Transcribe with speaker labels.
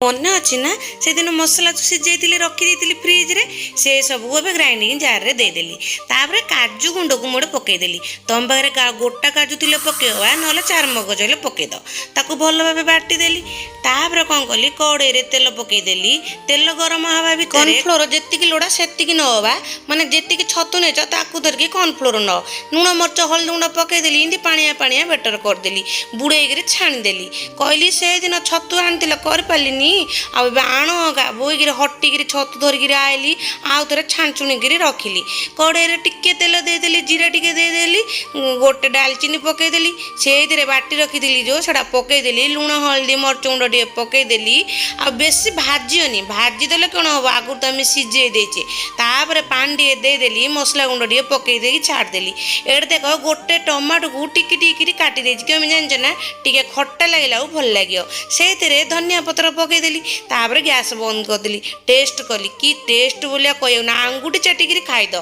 Speaker 1: मन अच्छी ना से दिन मसला जो सीझे रखी फ्रिज रे से सब ए ग्राइंडिंग जार रे देदेली तापर काजू गुंड को मुझे पकईदेली तुम पाखे गोटा काजू थे पकईवा ना चार मगज हेल्ले पकईद ताकू भल भाव बाटिदेली तापर कौन कली कड़े तेल पकईदेली तेल गरम हवा भी कॉर्नफ्लोर जी लोड़ा से नवा माने जी छतु नहीं ताकू धरिकी कॉर्नफ्लोर न लुण मर्च हल्दी गुंड पकईदेली इमती पानिया पानिया बेटर करदेली बुड़ेक छाणीदेली कहली से दिन छतु आनी कर आण बोईक हटिकी छतु धरिकी आईली आउ थे छाणुणीक रखिली कड़े टिके तेल देदेली जीरा टिके देदेली गोटे डालचीनी पकईदेली से बाटी रखी जो से पकईदेली लुण हल्दी मर्च गुंड टे पकईदेली आ बेसी भाजीनी भाजीदेले कौन हम आगुरी तो आम सीझे देचे तापर पानी टे देदेली मसला गुंड टे पकईदे छाड़देली एटे देख गोटे टमाटो को टिकी टिकी काटी देछि कमी जान ना टिके खट्टा लगे भल लगे से धनिया पत्र पकईदेली तापर गैस बंद करदेली टेस्ट कली कि टेस्ट बोलिया कह ना आंगुठी चाटिकी खाईद।